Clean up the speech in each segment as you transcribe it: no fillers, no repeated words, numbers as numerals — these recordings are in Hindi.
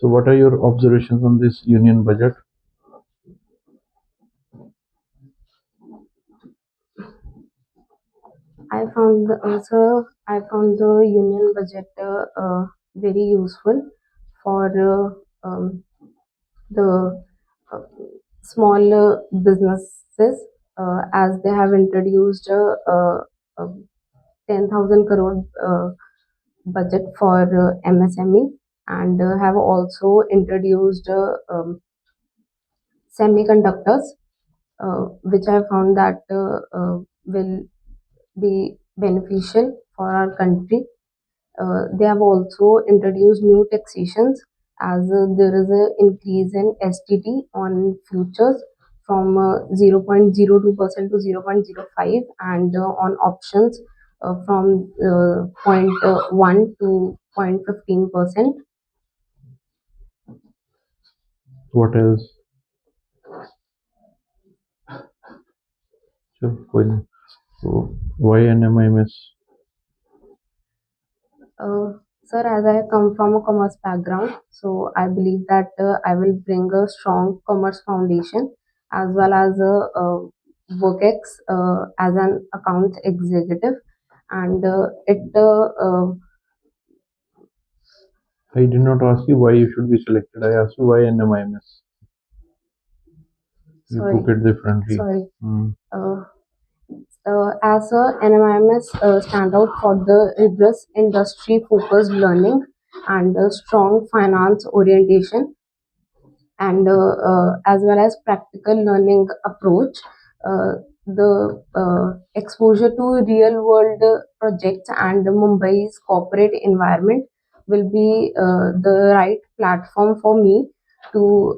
So what are your observations on this union budget? I found the union budget very useful for the uh, small businesses, as they have introduced a 10,000 crore budget for MSME, and have also introduced semiconductors, which I found that will be beneficial for our country. They have also introduced new taxations, as there is an increase in STT on futures from 0.02% to 0.05, and on options from 0.1 to 0.15%. What else? Sure, कोई नहीं. So why NMIMS? Sir, as I come from a commerce background, so I believe that I will bring a strong commerce foundation, as well as a WorkX as an account executive, and I did not ask you why you should be selected. I asked you why NMIMS. You sorry, took it differently. sorry. Hmm. As a NMIMS stand out for the rigorous industry-focused learning and strong finance orientation, and as well as practical learning approach. The exposure to real world projects and Mumbai's corporate environment will be the right platform for me to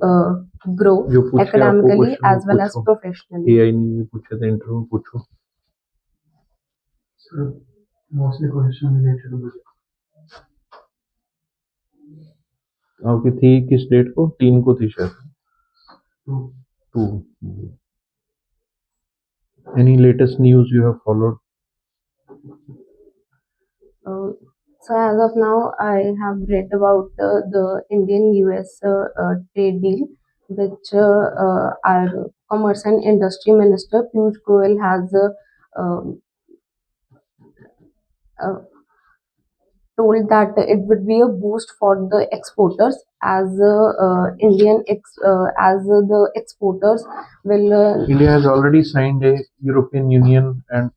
grow जो पूछे आपको academically question as well as पूछो. professionally. AI ने जो पूछे थे इंटरव्यू में पूछो. Sir, mostly question related to budget. आपकी थी किस डेट को? 3 को थी शायद. Two. 2. Any latest news you have followed? So as of now, I have read about the Indian-US trade deal, which our Commerce and Industry Minister Piyush Goyal has um, uh, told that it would be a boost for the exporters, as the exporters will. India has already signed a European Union and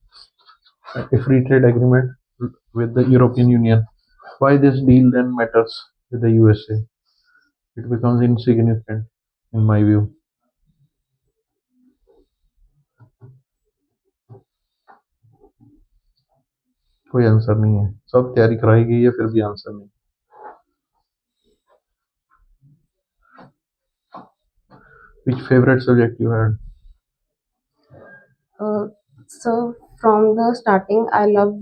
a free trade agreement with the European Union. Why this deal then matters with the USA? It becomes insignificant in my view. कोई आंसर नहीं है. सब तैयारी कराई गई है फिर भी आंसर नहीं. Which favorite subject you had? So from the starting, I love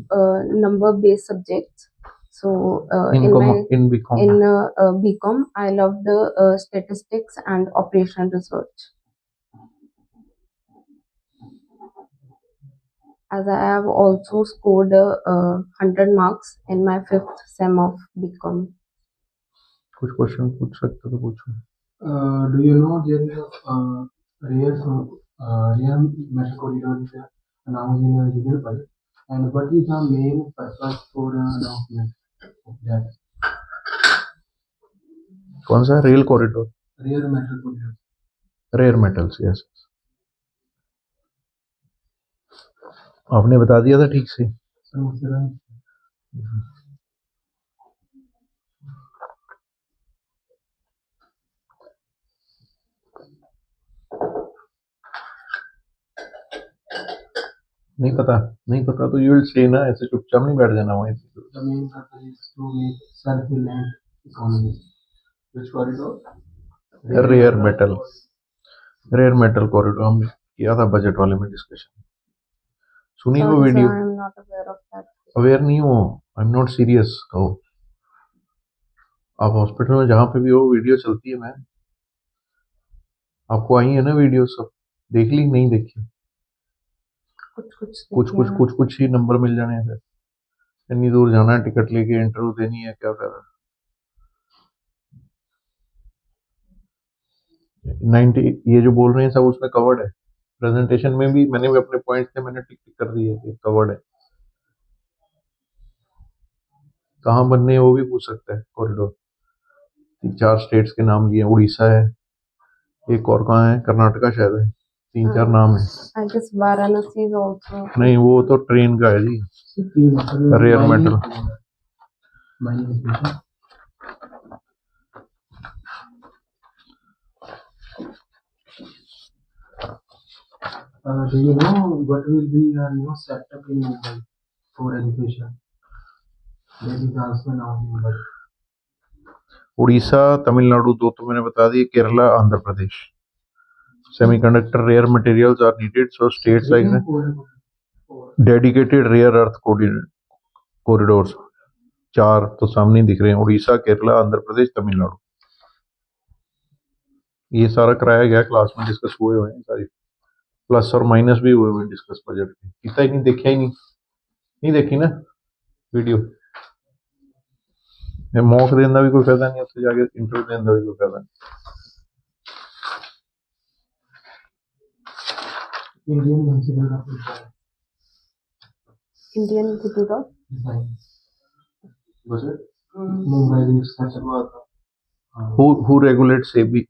number-based subjects. So In BCom, I love the statistics and operational research. As I have also scored 100 marks in my 5th sem of BCom. कुछ क्वेश्चन पूछ सकते तो पूछो. Do you know there is a rare metal corridor is announced in a union budget, and what is the main purpose for the announcement of that? कौन सा? Rail corridor. Rare metal corridor. Rare metals. Yes. आपने बता दिया था ठीक से. Sir, मुझसे रहा है. नहीं पता तो यू विल से ना. ऐसे चुपचाप नहीं बैठ जाना वहीं पे. The main purpose is to make self-reliant economy. Which corridor? Rare metal corridor हमने किया था बजट वाले में डिस्कशन. सुनी वो Sorry, sir, video. I am not aware of that. Aware नहीं हो. आई एम नॉट सीरियस. कहो. आप हॉस्पिटल में जहाँ पे भी हो वीडियो चलती है. मैं आपको आई है ना वीडियो सब. देख ली नहीं देखी? कुछ ही नंबर मिल जाने हैं. फिर इतनी दूर जाना है टिकट लेके इंटरव्यू देनी है. क्या कर रहा है? 90 ये जो बोल रहे हैं सब उसमें कवर्ड है। प्रेजेंटेशन में भी मैंने भी अपने पॉइंट्स थे, मैंने टिक टिक कर दिए कि कवर्ड है। कहाँ बनने हैं वो भी पूछ सकता है कॉरिडोर। 4 स्टेट्स के नाम लिए, उड़ीसा है, एक और कहाँ है, कर्नाटका शायद है, 3-4 नाम है। I guess Varanasi is also. नहीं वो तो ट्रेन का है जी, rare metal. mining station. Do you know what will be a new setup in Mumbai for education? That is also announced in budget. Orissa, Tamil Nadu दो तो मैंने बता दिए, Kerala, Andhra Pradesh. Semiconductor rare materials are needed, so states like dedicated rare earth corridors। 4 तो सामने ही दिख रहे हैं, उड़ीसा, केरला, आंध्र प्रदेश, तमिलनाडु। ये सारा कराया गया, क्लास में डिस्कस हुए हुए हैं, सारी प्लस और माइनस भी हुए हुए हैं डिस्कस बजट में। इतना ही नहीं देखा ही नहीं देखी ना वीडियो। मॉक देने भी कोई फायदा नहीं, उत्थे जाके इंटरव्यू देने भी कोई फायदा नहीं। Indian Institute of Design. Indian Institute of. Was it? Mumbai research हुआ था। Who regulates SEBI?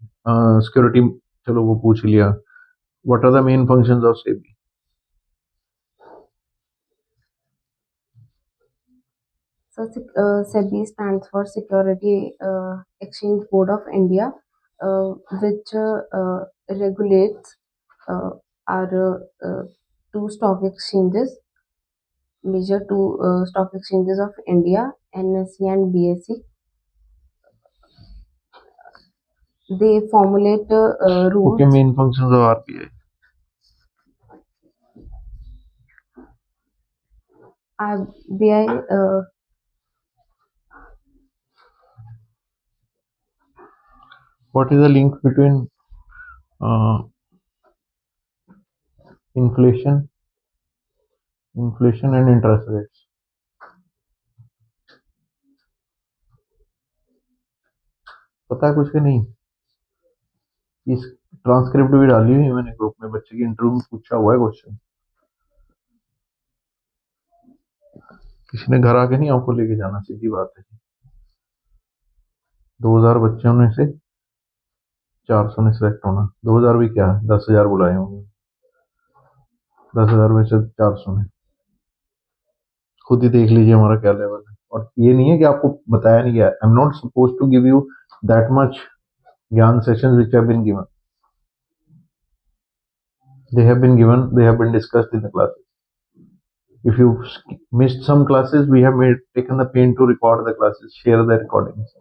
Security, चलो वो पूछ लिया। What are the main functions of SEBI? So, SEBI stands for Security Exchange Board of India, which regulates our two stock exchanges, major two stock exchanges of India, NSE and BSE. They formulate rules. Okay, main functions of RBI. RBI What is the link between inflation and interest rates? पता है कुछ के नहीं? इस ट्रांसक्रिप्ट भी डाली हुई है मैंने ग्रुप में, बच्चे की इंटरव्यू में पूछा हुआ है क्वेश्चन। किसी ने घर आके नहीं आपको लेके जाना, सीधी बात है। 2000 बच्चों में से 400 ने सिलेक्ट होना। 2000 भी क्या, 10,000 बुलाए होंगे, 10,000 में से 400 ने। खुद ही देख लीजिए हमारा क्या लेवल है। और ये नहीं है कि आपको बताया नहीं गया। I am not suppose to give you that much gyan sessions which have been given. They have been discussed in the classes. If you missed some classes, we have taken the pain to record the classes, share the recordings.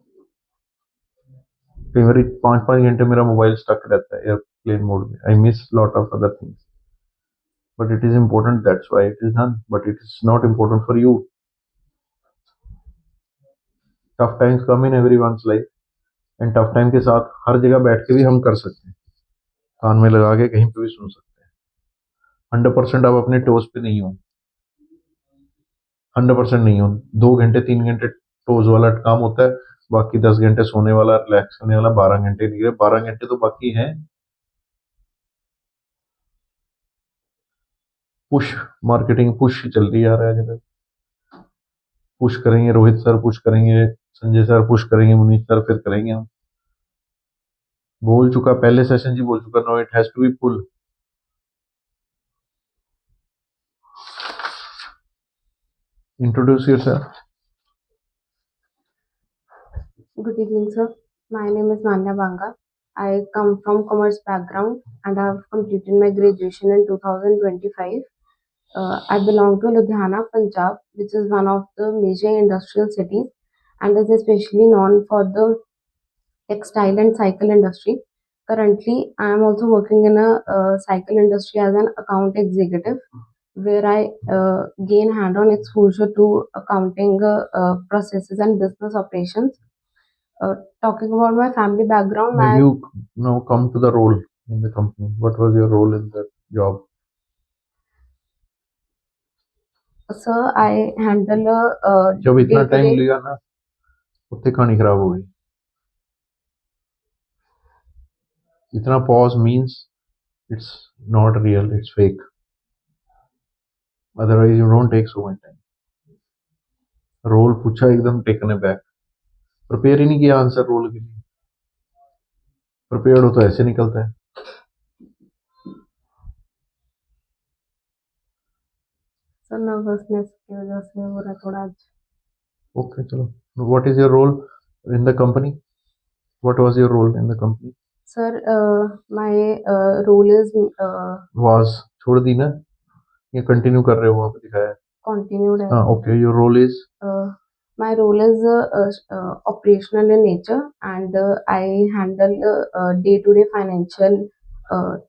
कई बार 5-5 घंटे मेरा मोबाइल स्टक रहता है एयरप्लेन मोड में। I miss lot of other things, but it is important, that's why it is done, but it is not important for you. Tough times come in everyone's life, and tough time के साथ हर जगह बैठ के भी हम कर सकते हैं, कान में लगा के कहीं पे भी सुन सकते हैं। 100% आप अपने टोज पे नहीं हो, 100% नहीं हो। 2 घंटे 3 घंटे टोज वाला काम होता है, बाकी 10 घंटे सोने वाला, रिलैक्स करने वाला। 12 घंटे निकले, 12 घंटे तो बाकी हैं। पुश मार्केटिंग पुश चल रही आ रहा है जगह। पुश करेंगे रोहित सर, पुश करेंगे संजय सर, पुश करेंगे मुनीष सर, फिर करेंगे हम। बोल चुका पहले सेशन जी, बोल चुका, no it has to be pull. Introduce yourself. Good evening, sir. My name is Manya Banga. I come from commerce background and I have completed my graduation in 2025. I belong to Ludhiana, Punjab, which is one of the major industrial cities and is especially known for the textile and cycle industry. Currently, I am also working in a cycle industry as an account executive, where I gain hand-on exposure to accounting processes and business operations. Talking about my family background, When you now come to the role in the company, what was your role in that job? sir, I handle a जब इतना टाइम day-to-day. लिया ना, उत्ते कहानी खराब हो गई। इतना pause means it's not real, it's fake. Otherwise you don't take so much time. Role पूछा एकदम टेकन बैक, प्रिपेयर ही नहीं किया आंसर रोल के लिए। प्रिपेयर्ड हो तो ऐसे निकलता है। सर नर्वसनेस की वजह से हो रहा है थोड़ा आज। ओके चलो, what is your role in the company? What was your role in the company? Sir my role is was छोड़ दी ना, ये कंटिन्यू कर रहे हो, वहां पे दिखाया है। कंटिन्यूड है। हाँ okay, your role is? My role is operational in nature, and I handle day-to-day financial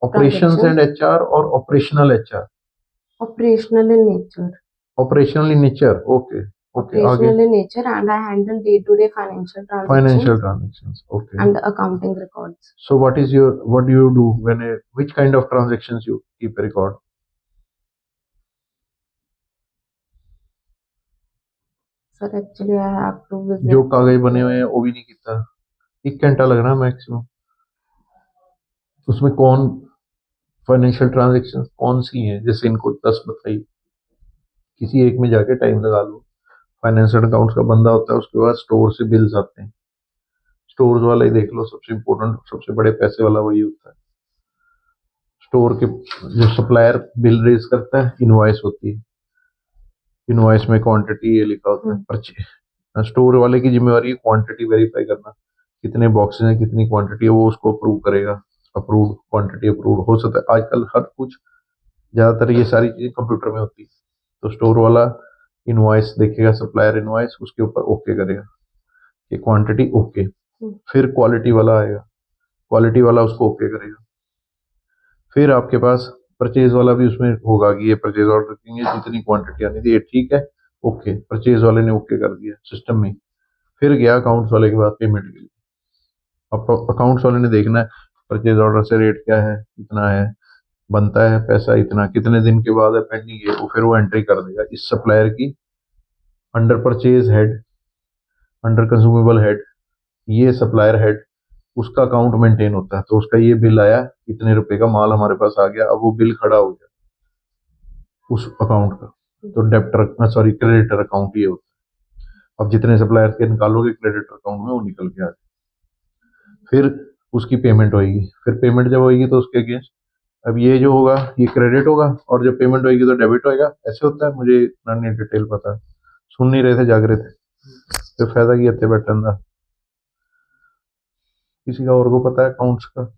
operations and transactions. HR और operational HR? Operational in nature. Operational in nature, okay okay, आगे? Operational in nature, and I handle day-to-day financial financial transactions transactions, okay. and accounting records. So what is your, what do you do when which kind of transactions you keep a record? Sir, actually, I have to visit. जो कागज बने हुए हैं वो भी नहीं किया, 1 घंटा लगना मैक्सिमम। उसमें कौन फाइनेंशियल ट्रांजैक्शन कौन सी हैं, जैसे इनको 10 बताइए, किसी एक में जाके टाइम लगा लो। फाइनेंशियल अकाउंट्स का बंदा होता है, उसके बाद स्टोर से बिल्स आते हैं, स्टोर्स वाला ही देख लो, सबसे इम्पोर्टेंट सबसे बड़े पैसे वाला वही होता है। स्टोर के जो सप्लायर बिल रेज करता है, इनवॉइस होती है, इनवॉइस में क्वांटिटी ये लिखा होता है, परचेज। स्टोर वाले की जिम्मेवारी है क्वांटिटी वेरीफाई करना, कितने बॉक्सेस हैं, कितनी क्वांटिटी है, वो उसको अप्रूव करेगा। अप्रूव क्वांटिटी अप्रूव हो सकता है, आजकल हर कुछ ज़्यादातर ये सारी चीज़ें कंप्यूटर में होती है। तो स्टोर वाला इनवॉइस देखेगा, सप्लायर इनवॉइस, उसके ऊपर ओके करेगा कि क्वांटिटी ओके। फिर क्वालिटी वाला आएगा, क्वालिटी वाला उसको ओके करेगा। फिर आपके पास परचेज वाला भी उसमें होगा कि ये परचेज ऑर्डर करेंगे, जितनी क्वांटिटी आनी थी, ये ठीक है, ओके, परचेज वाले ने ओके कर दिया सिस्टम में। फिर गया अकाउंट्स वाले के बाद पेमेंट के लिए। अब अकाउंट्स वाले ने देखना है परचेज ऑर्डर से रेट क्या है, कितना है, बनता है पैसा इतना, कितने दिन के बाद है पेंडिंग है, वो फिर वो एंट्री कर देगा इस सप्लायर की under purchase head, under consumable head, ये सप्लायर हेड, उसका अकाउंट मेंटेन होता है। तो उसका ये बिल आया, इतने रुपए का माल हमारे पास आ गया, अब वो बिल खड़ा हो गया उस अकाउंट का, तो डेप्टर सॉरी क्रेडिटर अकाउंट ये होता है। अब जितने सप्लायर के निकालोगे क्रेडिटर अकाउंट में, वो निकल के आ जाए। फिर उसकी पेमेंट होगी, फिर पेमेंट जब होगी तो उसके अगेंस्ट अब ये जो होगा ये क्रेडिट होगा, और जब पेमेंट होगी तो डेबिट होएगा। ऐसे होता है, मुझे इतना नहीं डिटेल पता है, सुन नहीं रहे थे, जाग रहे थे, तो फायदा की इतने बैठन का। किसी का और को पता है अकाउंट्स का?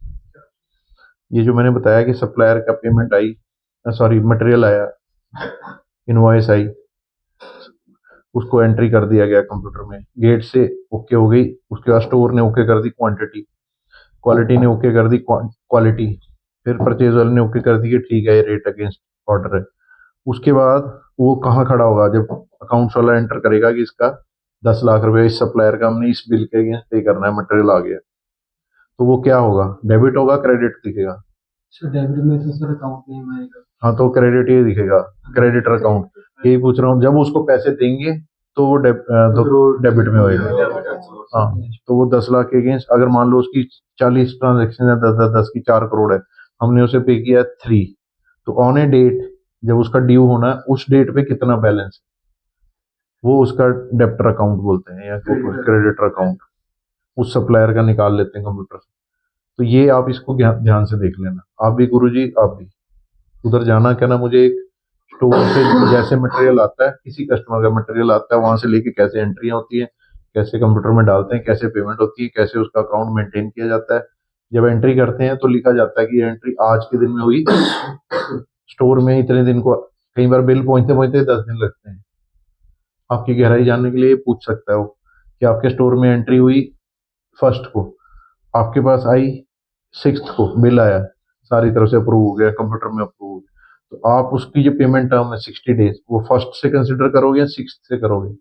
ये जो मैंने बताया कि सप्लायर का पेमेंट आई, सॉरी मटेरियल आया, इनवॉइस आई, उसको एंट्री कर दिया गया कंप्यूटर में, गेट से ओके हो गई, उसके बाद स्टोर ने ओके कर दी क्वांटिटी, क्वालिटी ने ओके कर दी क्वालिटी, फिर परचेज वाले ने ओके कर दी कि ठीक है ये रेट अगेंस्ट ऑर्डर है। उसके बाद वो कहाँ खड़ा होगा, जब अकाउंट्स वाला एंटर करेगा कि इसका 10 लाख रुपए इस सप्लायर का हमने इस बिल के अगेंस्ट पे करना है, मटेरियल आ गया, तो वो क्या होगा, डेबिट होगा, क्रेडिट दिखेगा? सर डेबिट में तो सर अकाउंट नेम आएगा। हाँ तो क्रेडिट ये दिखेगा, क्रेडिटर अकाउंट, यही पूछ रहा हूँ। जब उसको पैसे देंगे तो वो डेबिट में होएगा। हाँ, तो वो 10 लाख के अगेंस्ट, अगर मान लो उसकी 40 ट्रांजेक्शन है, 10 की 4 करोड़ है, हमने उसे पे किया 3, तो ऑन ए डेट जब उसका ड्यू होना है, उस डेट पे कितना बैलेंस है, वो उसका डेप्टर अकाउंट बोलते हैं या क्रेडिटर अकाउंट, उस सप्लायर का निकाल लेते हैं कंप्यूटर से। तो ये आप इसको ध्यान से देख लेना, आप भी गुरुजी, आप भी उधर जाना, क्या ना, मुझे एक स्टोर से जैसे मटेरियल आता है, किसी कस्टमर का मटेरियल आता है, वहां से लेके कैसे एंट्रियां होती हैं, कैसे कंप्यूटर में डालते हैं, कैसे पेमेंट होती है, कैसे उसका अकाउंट मेंटेन किया जाता है। जब एंट्री करते हैं तो लिखा जाता है कि एंट्री आज के दिन में हुई, स्टोर में इतने दिन को, कई बार बिल पहुंचते पहुंचते 10 दिन लगते हैं। आपकी गहराई जानने के लिए पूछ सकता है वो कि आपके स्टोर में एंट्री हुई 1 को, आपके पास आई 6 को, बिल आया, सारी तरफ से अप्रूव हो गया, कंप्यूटर में अप्रूव हो गया, तो आप उसकी जो पेमेंट टर्म है 60 डेज, वो 1 से कंसिडर करोगे या 6 से करोगे?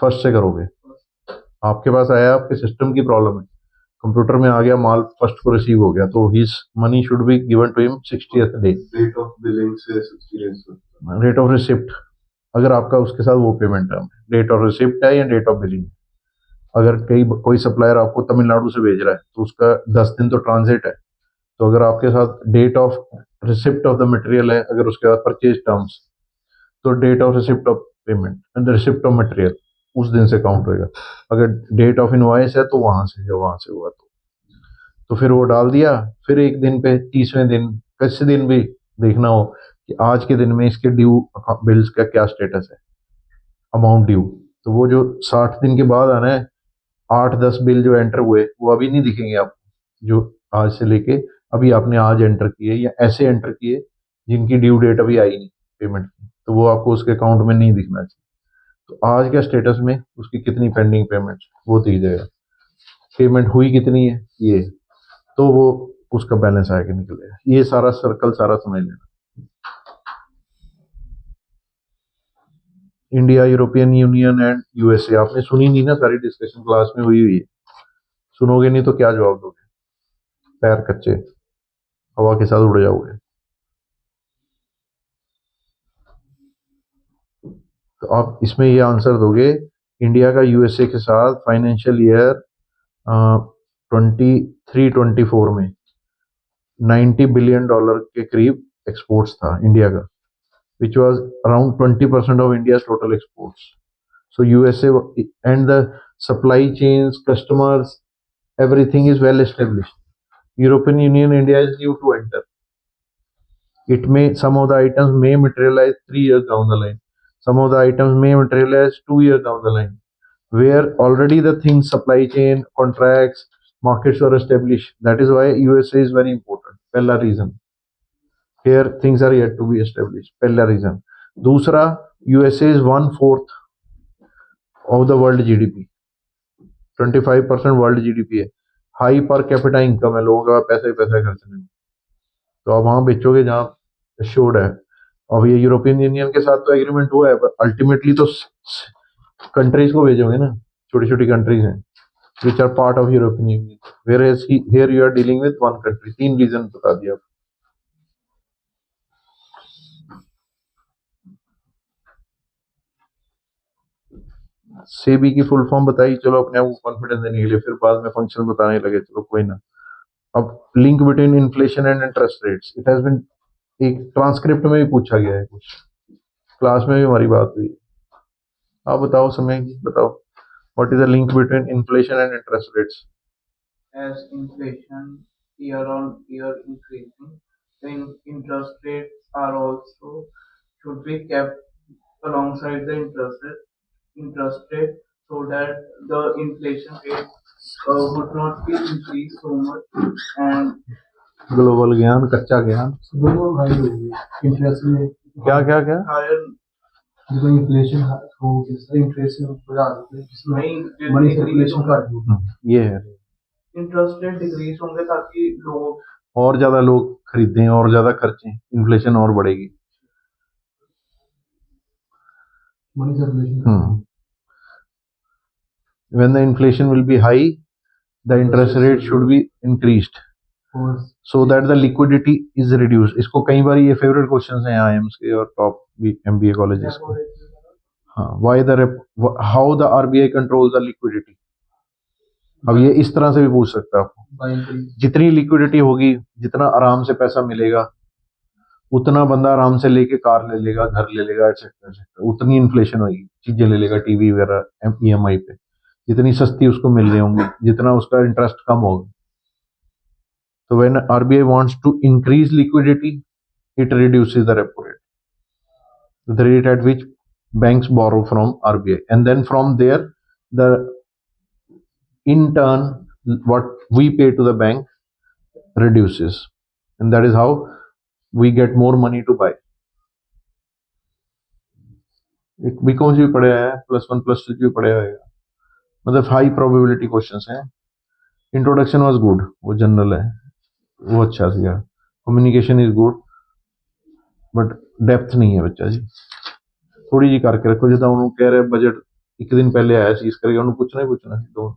1 से करोगे। आपके पास आया, आपके सिस्टम की प्रॉब्लम है, कंप्यूटर में आ गया माल, 1 को रिसीव हो गया, तो his money should be given to him 60th day. Date of billing से 60 डेज, रेट ऑफ रिसिप्ट, अगर आपका उसके साथ वो पेमेंट टर्म है, डेट ऑफ रिसिप्ट है या डेट ऑफ बिलिंग, अगर कोई सप्लायर आपको तमिलनाडु से भेज रहा है तो उसका 10 दिन तो ट्रांजिट है। तो अगर आपके साथ date of receipt of the material है, अगर उसके बाद परचेज टर्म्स, तो date of receipt of payment and receipt of material उस दिन से काउंट होएगा। अगर डेट ऑफ इनवॉइस है तो वहां से, जब वहां से हुआ तो फिर वो डाल दिया। फिर एक दिन पे 30वें दिन, किसी दिन भी देखना हो कि आज के दिन में इसके ड्यू बिल्स का क्या स्टेटस है, अमाउंट ड्यू, तो वो जो 60 दिन के बाद आना है, 8-10 बिल जो एंटर हुए वो अभी नहीं दिखेंगे आपको, जो आज से लेके अभी आपने आज एंटर किए या ऐसे एंटर किए जिनकी ड्यू डेट अभी आई नहीं पेमेंट की, तो वो आपको उसके अकाउंट में नहीं दिखना चाहिए। तो आज के स्टेटस में उसकी कितनी पेंडिंग पेमेंट वो दिख जाएगा, पेमेंट हुई कितनी है ये, तो वो उसका बैलेंस आके निकलेगा। ये सारा सर्कल सारा समझ लेना। India, European union and USA, आपने सुनी नहीं ना, सारी डिस्कशन क्लास में हुई है। सुनोगे नहीं तो क्या जवाब दोगे, पैर कच्चे, हवा के साथ उड़ जाओगे। तो आप इसमें ये आंसर दोगे, इंडिया का यूएसए के साथ फाइनेंशियल ईयर 23-24 में $90 बिलियन के करीब एक्सपोर्ट्स था इंडिया का, which was around 20% of India's total exports. So USA and the supply chains, customers, everything is well established. European Union, India is due to enter. It may, some of the items may materialize 3 years down the line. Some of the items may materialize 2 years down the line, where already the things, supply chain, contracts, markets are established. That is why USA is very important. पहला reason. Here things are yet to be established. पहला रीजन। दूसरा, USA is 1/4 of the world GDP, 25% world GDP है। हाई पर कैपिटा इनकम है, लोगों का पैसा ही पैसा खर्चने में। तो आप वहां बेचोगे जहां एश्योर्ड है। अब ये यूरोपियन यूनियन के साथ तो एग्रीमेंट हुआ है, पर अल्टीमेटली तो कंट्रीज को भेजोगे ना, छोटी छोटी कंट्रीज हैं which are part of European Union, whereas here you are dealing with one country. 3 reason बता दिया। सेबी की फुल फॉर्म बताई, चलो अपने आप को कॉन्फिडेंस देने के लिए, फिर बाद में फंक्शन बताने लगे, चलो कोई ना। अब link between inflation and interest rates, it has been, एक ट्रांसक्रिप्ट में भी पूछा गया है, कुछ क्लास में भी हमारी बात हुई। आप बताओ समय जी, बताओ what is the link between inflation and interest rates. As inflation year on year increasing, then interest rates are also should be kept alongside the interest rate so that the inflation rate would not be increased so much and global ज्ञान, कच्चा ज्ञान, दोनों हाई होगी इंटरेस्ट में। क्या क्या क्या higher जब इन्फ्लेशन हो जिससे इंटरेस्ट में बढ़ा देते हैं, जिसमें नहीं मनी सर्कुलेशन घट जाती ये है, इंटरेस्ट रेट डिक्रीज होंगे ताकि लोगों और ज्यादा लोग खरीदें और ज्यादा खर्चें, इन्फ्लेशन और बढ़ेगी। Money circulation. When the inflation will be high, the interest rate should be increased और so that the liquidity is reduced. इसको कई बार ये फेवरेट क्वेश्चंस हैं IIMs के और टॉप MBA कॉलेजेस के। हाँ, why the how the RBI controls the liquidity। अब ये इस तरह से भी पूछ सकता है आपको, बाइंग जितनी लिक्विडिटी होगी, जितना आराम से पैसा मिलेगा, उतना बंदा आराम से लेके कार ले लेगा, घर ले लेगा, एक्सेट्रा एक्सेट्रा। उतनी इन्फ्लेशन होगी, चीजें ले लेगा, टीवी वगैरह EMI पे, जितनी सस्ती उसको मिल रही होंगी, जितना उसका इंटरेस्ट कम होगा। तो when RBI wants to increase liquidity, it reduces the repo rate, the rate at which banks borrow from RBI, and then from there, the in turn what we pay to the bank reduces, and that is how we get more money to buy. एक बीकॉम भी पढ़े हैं, +1 +2 भी पढ़े होगा, मतलब हाई प्रोबेबिलिटी क्वेश्चंस हैं। इंट्रोडक्शन वाज गुड, वो जनरल है, वो अच्छा था। Communication is good but depth नहीं है बच्चा जी, थोड़ी जी करके रखो। जिदा उन्होंने कह रहे बजट एक दिन पहले आया सी, इस करके उन्होंने पूछना ही पूछना सी। तो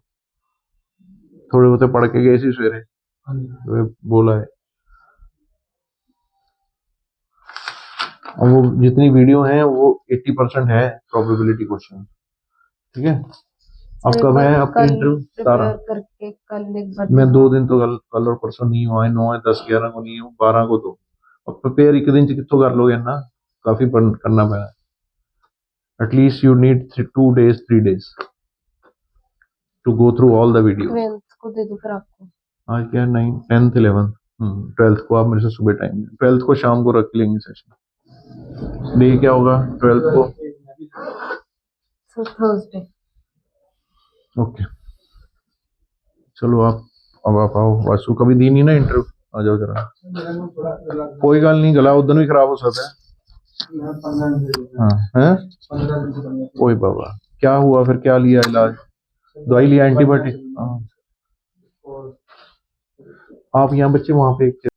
थोड़े बहुते पढ़ के गए सी सवेरे, तो बोला है। अब वो जितनी वीडियो हैं वो 80% है प्रोबेबिलिटी क्वेश्चन, ठीक है। अब एक कब बार है आपका कल इंटरव्यू? प्रिपेयर 17। करके कल एक बार मैं 2 दूंगा। दिन तो कल और परसों नहीं हुआ है, 9 है, 10 11 को नहीं हूँ, 12 को तो। अब प्रिपेयर एक दिन च कित्थों कर लोगे ना, काफी करना पैना। At least you need 2 days 3 days to go through all the video. 12th को दे दूं फिर आपको। आज क्या है, 9 10th 11th। 12th को आप मेरे से सुबह टाइम, 12th को शाम को रख लेंगे सेशन। डे क्या होगा 12th को? So Thursday. ओके, चलो आप, अब आप आओ। वासु कभी दी नहीं ना इंटरव्यू, आ जाओ जरा। कोई गल नहीं, गला उधर भी खराब हो सकता है। हाँ है, 15 दिन से करने ओए बाबा, क्या हुआ फिर, क्या लिया इलाज? दवाई लिया, एंटीबायोटिक? हाँ, और आप यहाँ बच्चे वहां पे